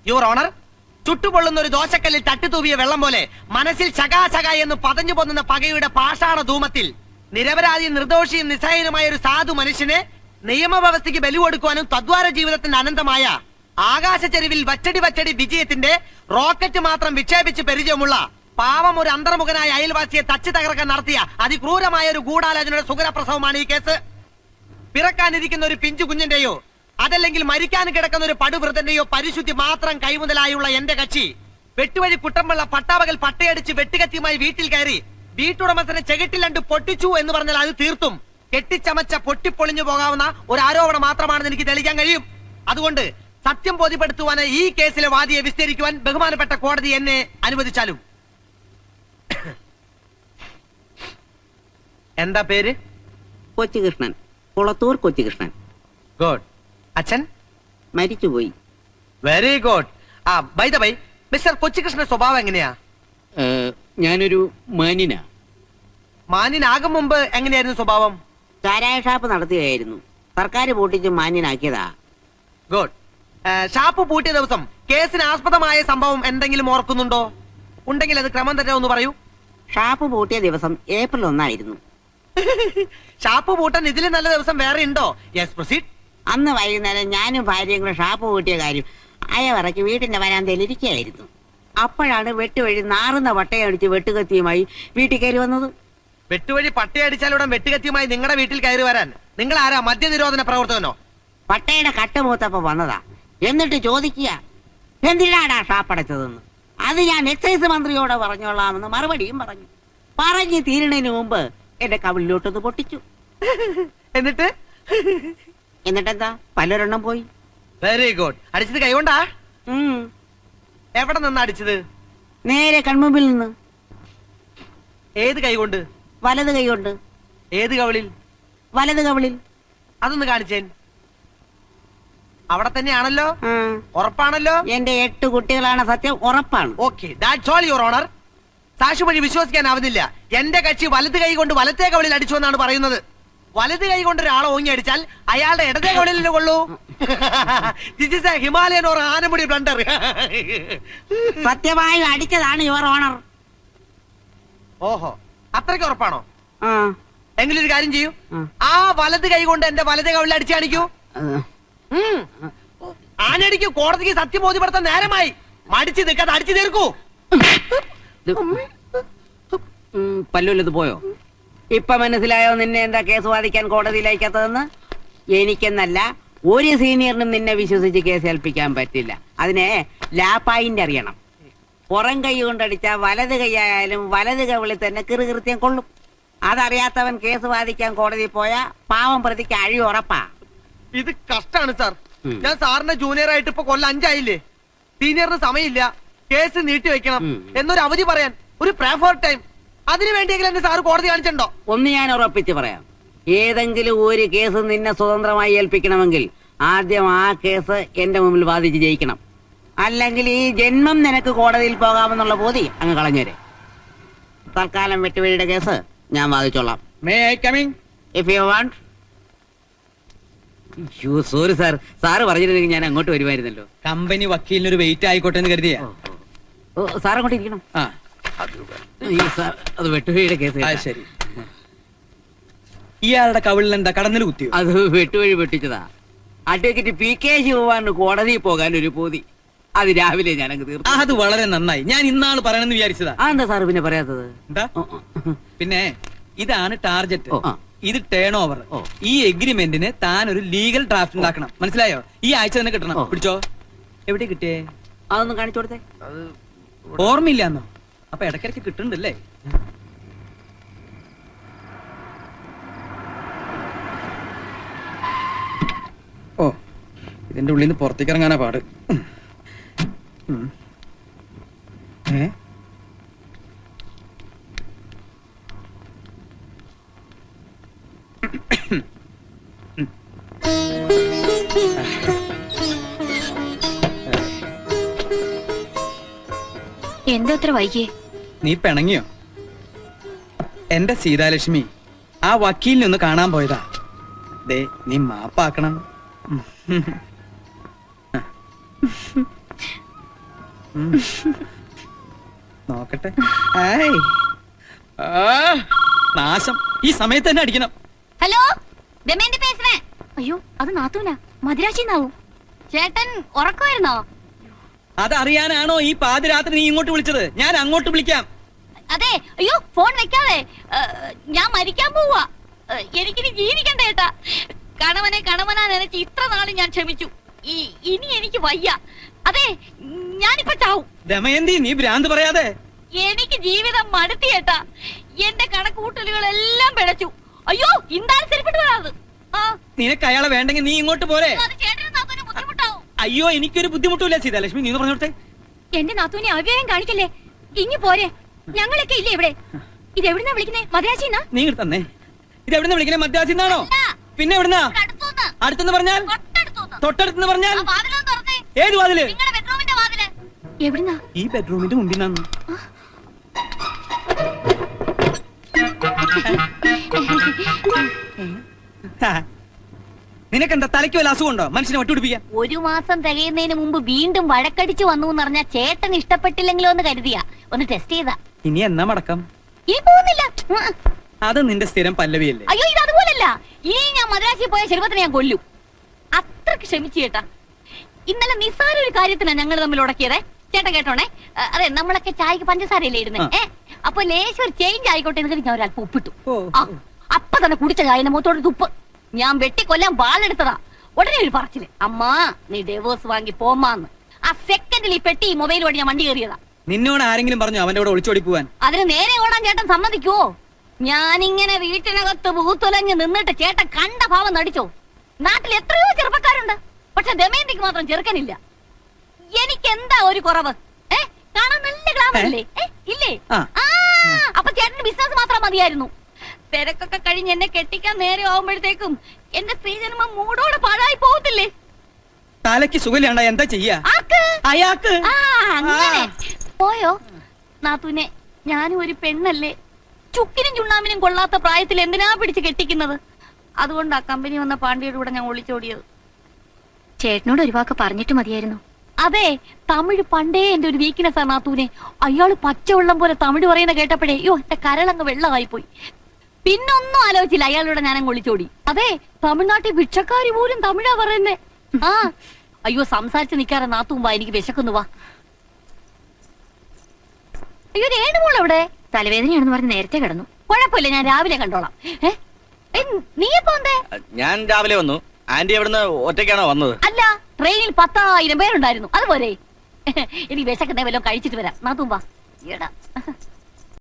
Your honour, ചുട്ടുപൊള്ളുന്ന ഒരു ദോശക്കല്ലിൽ തട്ടിത്തൂവിയ വെള്ളം പോലെ മനസ്സിൽ ചകാചക എന്ന് പതഞ്ഞു പൊന്നുന്ന പകയുടെ പാഷാണ ധൂമത്തിൽ നിരപരാധിയും നിർദോഷിയും നിസ്സഹായനുമായ ഒരു സാധു മനുഷ്യനെ നിയമവ്യവസ്ഥയ്ക്ക് ബലി കൊടുക്കുവാനും തദ്വാര ജീവിതത്തിന്റെ അനന്തമായ ആകാശച്ചെരുവിൽ വച്ചടി വിജയത്തിന്റെ റോക്കറ്റ് മാത്രം വിക്ഷേപിച്ച് പരിചയമുള്ള പാവം ഒരു അന്തർമുഖനായ അയൽവാസിയെ തച്ചു തകർക്കാൻ നടത്തിയ അതിക്രൂരമായ ഒരു ഗൂഢാലോചനയുടെ സുഖരപ്രസവമാണ് ഈ കേസ്. പിറക്കാനിരിക്കുന്ന ഒരു പിഞ്ചു കുഞ്ഞിന്റെയോ അതല്ലെങ്കിൽ മരിക്കാൻ കിടക്കുന്ന ഒരു പടുവൃതന്റെയോ പരിശുദ്ധി മാത്രം കൈമുതലായുള്ള എന്റെ കക്ഷി വെട്ടുവഴി കുട്ടമ്പുള്ള പട്ടാപകൽ പട്ടയടിച്ച് വെട്ടുകത്തിയുമായി വീട്ടിൽ കയറി വീട്ടുടമസ്ഥനെ ചെകിട്ടിലണ്ട് പൊട്ടിച്ചു എന്ന് പറഞ്ഞാൽ അത് തീർത്തും കെട്ടിച്ചമച്ച പൊട്ടിപ്പൊളിഞ്ഞു പോകാവുന്ന ഒരു ആരോപണം മാത്രമാണെന്ന് എനിക്ക് തെളിയിക്കാൻ കഴിയും. അതുകൊണ്ട് സത്യം ബോധ്യപ്പെടുത്തുവാന് ഈ കേസിലെ വാദിയെ വിസ്തരിക്കുവാൻ ബഹുമാനപ്പെട്ട കോടതി എന്നെ അനുവദിച്ചാലും. എന്താ പേര്? കൊച്ചുകൃഷ്ണൻ, കുളത്തൂർ കൊച്ചുകൃഷ്ണൻ. ഗുഡ്. അച്ഛൻ? മരിച്ചുപോയി. Very good. By the by, mister കൊച്ചുകൃഷ്ണന്റെ സ്വഭാവം എങ്ങനെയാ? ഞാനൊരു മാന്യനാ. മാന്യനാകും മുമ്പ് എങ്ങനെയായിരുന്നു സ്വഭാവം? ചാരായ ഷാപ്പ് നടത്തുകയായിരുന്നു. സർക്കാർ പൂട്ടിച്ച് മാന്യനാക്കിയതാ. ഗുഡ്. ഷാപ്പ് പൂട്ടിയ ദിവസം കേസിന് ആസ്പദമായ സംഭവം എന്തെങ്കിലും ഓർക്കുന്നുണ്ടോ? ഉണ്ടെങ്കിൽ അത് ക്രമം തന്നെ ഒന്ന് പറയൂ. ഷാപ്പ് പൂട്ടിയ ദിവസം ഏപ്രിൽ 1 ഷാപ്പ് പൂട്ടാൻ ഇതിലും നല്ല ദിവസം വേറെ ഉണ്ടോ? Yes, proceed. അന്ന് വൈകുന്നേരം ഞാനും ഭാര്യയും കൂടെ ഷാപ്പ് പൂട്ടിയ കാര്യം അയവറയ്ക്ക് വീട്ടിന്റെ വരാന്തയിൽ ഇരിക്കുകയായിരുന്നു. അപ്പോഴാണ് വെട്ടുവഴി നാറുന്ന പട്ടയടിച്ച് വെട്ടുകത്തിയുമായി വീട്ടിൽ കയറി വന്നത്. വെട്ടുവഴി പട്ടയടിച്ചാലുടൻ വെട്ടുകത്തിയുമായി നിങ്ങളുടെ വീട്ടിൽ കയറി വരാൻ നിങ്ങൾ ആരാ? മദ്യനിരോധന പ്രവർത്തകനോ? പട്ടയുടെ കട്ടുമൂത്തപ്പ വന്നതാ. എന്നിട്ട് ചോദിക്കുക, എന്തിനാടാ ഷാപ്പടച്ചതെന്ന്. അത് ഞാൻ എക്സൈസ് മന്ത്രിയോട് പറഞ്ഞോളാമെന്ന് മറുപടിയും പറഞ്ഞു. പറഞ്ഞു തീരണതിന് മുമ്പ് എന്റെ കവിളിലോട്ടൊന്ന് പൊട്ടിച്ചു. എന്നിട്ടെന്താ, പലരെണ്ണം പോയി. Very good. അടിച്ചത് കൈകൊണ്ടാ? എവിടെ നിന്ന് അടിച്ചത്? നേരെ കൺമുമ്പിൽ നിന്ന്. ഏത് കൈകൊണ്ട്? വലത് കൈകൊണ്ട്. ഏത് കവിളിൽ? വലത് കവിളിൽ. അതൊന്ന് കാണിച്ചേൻ. അവിടെ തന്നെയാണല്ലോ? ഉറപ്പാണല്ലോ? എന്റെ 8 കുട്ടികളാണ് സത്യം, ഉറപ്പാണ്. Okay, that's all your honour. സാക്ഷി വഴി വിശ്വസിക്കാനാവുന്നില്ല. എന്റെ കക്ഷി വലത് കൈ കൊണ്ട് വലത്തേ കവിളിൽ അടിച്ചു എന്നാണ് പറയുന്നത്. വലത് കൈ കൊണ്ട് ഒരാളെ ഓങ്ങി അടിച്ചാൽ അയാളുടെ ഇടതേ കവിളിലേ കൊള്ളൂ. This is a Himalayan or Anamudi blunder. സത്യമായും അടിച്ചതാണ് യുവർ ഓണർ. ഓഹോ, അത്രയ്ക്ക് ഉറപ്പാണോ? എങ്കിലും ഒരു കാര്യം ചെയ്യൂ, ആ വലത് കൈ കൊണ്ട് എന്റെ വലതേ കവിളിൽ അടിച്ചു കാണിക്കൂ. ആനടിക്കൂ. കോടതിക്ക് സത്യം ബോധ്യപ്പെടുത്താൻ നേരമായി. മടിച്ചു നിൽക്കാതെ അടിച്ചു തീർക്കൂ. പല്ലുള്ളത് പോയോ? ഇപ്പൊ മനസ്സിലായോ നിന്നെ എന്താ കേസ് വാദിക്കാൻ കോടതിയിൽ അയക്കാത്തതെന്ന്? എനിക്കെന്നല്ല, ഒരു സീനിയറിനും നിന്നെ വിശ്വസിച്ച് കേസ് ഏൽപ്പിക്കാൻ പറ്റില്ല. അതിനെ ലാപ്പായിന്റ് അറിയണം. പുറം കൈ കൊണ്ടടിച്ച വലത് കൈയായാലും വലത് കവിളിൽ തന്നെ കൃത്യം കൊള്ളും. അതറിയാത്തവൻ കേസ് വാദിക്കാൻ കോടതി പോയാ പാവം പ്രതിക്ക് അഴി ഉറപ്പാ. ഇത് കഷ്ടാണ് സാർ. ഞാൻ സാറിന്റെ ജൂനിയർ ആയിട്ട് ഇപ്പൊ കൊല്ലം 5 ആയില്ലേ. സീനിയറിന് സമയമില്ല, കേസ് നീട്ടി വെക്കണം എന്നൊരു അവധി പറയാൻ, ഒരു പ്രേ ഫോർ ടൈം. അതിനു വേണ്ടിയെങ്കിലും എന്നെ സാർ കോടതി കാണിച്ചിട്ടുണ്ടോ? ഒന്ന് ഞാൻ ഉറപ്പിച്ച് പറയാം, ഏതെങ്കിലും ഒരു കേസ് നിന്നെ സ്വതന്ത്രമായി ഏൽപ്പിക്കണമെങ്കിൽ ആദ്യം ആ കേസ് എന്റെ മുമ്പിൽ വാദിച്ച് ജയിക്കണം. അല്ലെങ്കിൽ ഈ ജന്മം നിനക്ക് കോടതിയിൽ പോകാമെന്നുള്ള ബോധി അങ്ങ് കളഞ്ഞേരെ. തൽക്കാലം വെട്ടുവഴിയുടെ കേസ് ഞാൻ വാദിച്ചോളാം. May I coming if you want. Sorry sir, sir പറഞ്ഞിരുന്നെങ്കിൽ ഞാൻ അങ്ങോട്ട് വരുമായിരുന്നല്ലോ. കമ്പനി വക്കീലിനൊരു വെയിറ്റ് ആയിക്കോട്ടെ എന്ന് കരുതിയാ. സാർ അങ്ങോട്ട് ഇരിക്കണം. അത് വെട്ടുവഴിയുടെ കേസ്. ശരി. ഇയാളുടെ കവിളിൽ എന്താ കടന്നൽ കുത്തിയോ? അത് വെട്ടുവഴി വെട്ടിച്ചതാ. അഡ്വക്കേറ്റ് PK ശിവകുമാറിന് കോടതിയിൽ പോകാൻ ഒരു പോതി. അത് രാവിലെ ഞാൻ അങ്ങ് തീർന്നു. അത് വളരെ നന്നായി. ഞാൻ ഇന്നാള് പറയണമെന്ന് വിചാരിച്ചതാ. എന്താ സാറ് പിന്നെ പറയാത്തത്? എന്താ പിന്നെ, ഇതാണ് ടാർജറ്റ്, ഇത് ടേൺ ഓവർ. ഈ എഗ്രിമെന്റിന് താൻ ഒരു ലീഗൽ ഡ്രാഫ്റ്റ് ഉണ്ടാക്കണം. മനസ്സിലായോ? ഈ ആഴ്ച തന്നെ കിട്ടണം. പിടിച്ചോ. എവിടെ കിട്ടിയേ? അതൊന്നും കാണിച്ചു കൊടുത്തേ. ഓർമ്മയില്ലാന്നോ? അപ്പൊ ഇടയ്ക്കിടയ്ക്ക് കിട്ടുന്നുണ്ടല്ലേ? ഓ, ഇതിന്റെ ഉള്ളിൽ നിന്ന് പുറത്തേക്ക് ഇറങ്ങാനാ പാട്. എന്തത്ര വൈകിയേ? നീ പിണങ്ങിയോ? എന്റെ സീതാലക്ഷ്മി, ആ വക്കീലിനെ ഒന്ന് കാണാൻ പോയതാ. ദേ, നീ മാപ്പാക്കണം. നോക്കട്ടെ. ഏയ്. ആ, നാശം. ഈ സമയത്ത് തന്നെ അടിക്കണം. ഹലോ, ദമയന്തി പേசுறேன். അയ്യോ, അത് നാത്തൂനാ, മദിരാശിന്നാവും. ചേട്ടൻ ഉറക്കമായിരുന്നോ? അതറിയാനാണോ ഈ പാതിരാത്രി നീ ഇങ്ങോട്ട് വിളിച്ചത്? ഞാൻ അങ്ങോട്ട് വിളിക്കാം. അതെ, അയ്യോ ഫോൺ വെക്കാതെ, ഞാൻ മരിക്കാൻ പോവാ. എനിക്കിനി ജീവിക്കണ്ട ചേട്ടാ. കണവനാ നനച്ച് ഇത്ര നാള് ഞാൻ ക്ഷമിച്ചു. ഇനി എനിക്ക് വയ്യ. അതെ, ഞാനിപ്പോ ചാവും. ദമയന്തി, നീ ഭ്രാന്ത് പറയാതെ. എനിക്ക് ജീവിതം മടുത്തി ചേട്ടാ. എന്റെ കണക്കൂട്ടലുകളെല്ലാം പിഴച്ചു. അയ്യോ, ഇന്താണ് ശരിപ്പെട്ടു വരാത്. നിനക്ക് അയാളെ വേണ്ടെങ്കിൽ നീ ഇങ്ങോട്ട് പോരെ. അത് ചേട്ടന് നാത്തൂന് ബുദ്ധിമുട്ടാവും. അയ്യോ, എനിക്കൊരു ബുദ്ധിമുട്ടില്ല സീതാലക്ഷ്മി, നീ പറഞ്ഞോട്ടെ. എന്റെ നാത്തൂനെ അവ്യയം കാണിക്കല്ലേ. ഇനി പോരെ, ഞങ്ങളൊക്കെ ഇല്ലേ ഇവിടെ. ഇത് എവിടുന്നാ വിളിക്കുന്നേ? മദ്രാശിന്നാ? നീ ഇങ്ങോട്ട് തന്നെ. ഇത് എവിടുന്ന വിളിക്കണേ? മദ്രാസിന്നാണോ? പിന്നെ എവിടുന്നാ? അടുത്തെന്ന് പറഞ്ഞാൽ? തൊട്ടടുത്തെന്ന് പറഞ്ഞാൽ? ഏത് വാതില്? എവിടുന്നാ? ഈ ബെഡ്റൂമിന്റെ മുമ്പിൽ നിന്നു. നിനക്കെന്താ തലയ്ക്ക് വല്ല അസുഖമുണ്ടോ? മനുഷ്യനെ ഒട്ടുപിടിപ്പിക്കാൻ. ഒരു മാസം തികയുന്നതിന് മുമ്പ് വീണ്ടും വഴക്കടിച്ചു വന്നു എന്ന് പറഞ്ഞാൽ ചേട്ടൻ ഇഷ്ടപ്പെട്ടില്ലെങ്കിലോ എന്ന് കരുതിയാ ഒന്ന് ടെസ്റ്റ് ചെയ്താ. ഇനി എന്നാ മടക്കം? ഇനി പോകുന്നില്ല. അത് നിന്റെ സ്ഥിരം പല്ലവിയല്ലേ? അയ്യോ, ഇത് അതുപോലല്ല. ഇനി ഞാൻ മദ്രാസിൽ പോയ ശരിപത്തിനെ ഞാൻ കൊല്ലും. അത്രക്ക് ക്ഷമിച്ചു ചേട്ടാ. ഇന്നലെ നിസ്സാര ഒരു കാര്യത്തിനാ ഞങ്ങൾ തമ്മിൽ ഉടക്കിയതേ. ചേട്ടൻ കേട്ടോണേ. അതെ, നമ്മളൊക്കെ ചായക്ക് പഞ്ചസാരയല്ലേ ഇടുന്നേ. അപ്പൊ ലേശം ഒരു ചേഞ്ച് ആയിക്കോട്ടെ എന്ന് കരുതി ഞാൻ ഒരല്പം ഉപ്പിട്ടു. അപ്പൊ തന്നെ കുടിച്ച ചായന്റെ മുഖത്തോട് തുപ്പ്. ഞാൻ വെട്ടിക്കൊല്ലാൻ വാളെടുത്തതാ. ഉടനെ ഒരു പറച്ചില്, അമ്മാ നീ ഡേവേഴ്സ് വാങ്ങി പോമാന്ന്. ആ സെക്കൻഡിൽ ഈ പെട്ടി മൊബൈൽ വഴി ഞാൻ വണ്ടി കയറിയതാ. നിന്നോട് ആരെങ്കിലും പറഞ്ഞു അവന്റെ കൂടെ ഒളിച്ചോടി പോവാൻ? അതിന് നേരെ ഓടാൻ ചേട്ടൻ സമ്മതിക്കുവോ? ഞാനിങ്ങനെ വീട്ടിനകത്ത് പൂത്തുലഞ്ഞ് നിന്നിട്ട് ചേട്ടൻ കണ്ട ഭാവം നടിച്ചോ? നാട്ടിൽ എത്രയോ ചെറുപ്പക്കാരുണ്ട്, പക്ഷെ ദമയന്തിക്ക് മാത്രം ചെറുക്കനില്ല. എനിക്ക് എന്താ ഒരു കുറവ്? കാണാൻ നല്ല ഗ്ലാമറല്ലേ? ഇല്ലേ? അപ്പൊ ചേട്ടന് ബിസിനസ് മാത്രം മതിയായിരുന്നു. തിരക്കൊക്കെ കഴിഞ്ഞ് എന്നെ കെട്ടിക്കാൻ നേരെ ആവുമ്പോഴത്തേക്കും എന്റെ സ്ത്രീജന്മം മൂടോടെ പാഴായി പോകത്തില്ലേ? തലയ്ക്ക് സുഖമില്ലാണ്ട എന്താ ചെയ്യാ? അയാൾക്ക് അങ്ങനെ പോയോ നാത്തൂനെ? ഞാനും ഒരു പെണ്ണല്ലേ. ചുക്കിനും ചുണ്ണാമിനും കൊള്ളാത്ത പ്രായത്തിൽ എന്തിനാ പിടിച്ച് കെട്ടിക്കുന്നത്? അതുകൊണ്ടാ കമ്പനി വന്ന പാണ്ഡ്യയുടെ കൂടെ ഞാൻ ഒളിച്ചോടിയത്. ചേട്ടനോട് ഒരു വാക്ക് പറഞ്ഞിട്ട് മതിയായിരുന്നു. അതെ, തമിഴ് പണ്ടേ എന്റെ ഒരു വീക്ക്നെസ് ആണ് നാത്തൂനെ. അയാള് പച്ചവെള്ളം പോലെ തമിഴ് പറയുന്ന കേട്ടപ്പോഴേ അയ്യോ എന്റെ കരളങ്ങ് വെള്ളമായി പോയി. പിന്നൊന്നും ആലോചിച്ചില്ല, അയാളുടെ ഞാനങ്ങ് ഒളിച്ചോടി. അതെ, തമിഴ്നാട്ടിൽ ഭിക്ഷക്കാരി പോലും തമിഴാ പറയുന്നേ. അയ്യോ, സംസാരിച്ച് നിൽക്കാറെ നാത്തൂമ്പാ, എനിക്ക് വിശക്കുന്നു. വാ. അയ്യോ, രേണുമോൾ എവിടെ? തലവേദനയാണെന്ന് പറഞ്ഞ് നേരത്തെ കിടന്നു. കുഴപ്പമില്ല, ഞാൻ രാവിലെ കണ്ടോളാം. നീ എപ്പോ വന്നേ? ഞാൻ രാവിലെ വന്നു. ആന്റി എവിടുന്ന് ഒറ്റയ്ക്കാണോ വന്നത്? അല്ല, ട്രെയിനിൽ 10,000 പേരുണ്ടായിരുന്നു. അതുപോലെ എനിക്ക് വിശക്കുന്നേ വല്ലതും കഴിച്ചിട്ട് വരാം. നാത്തൂമ്പാ. എടാ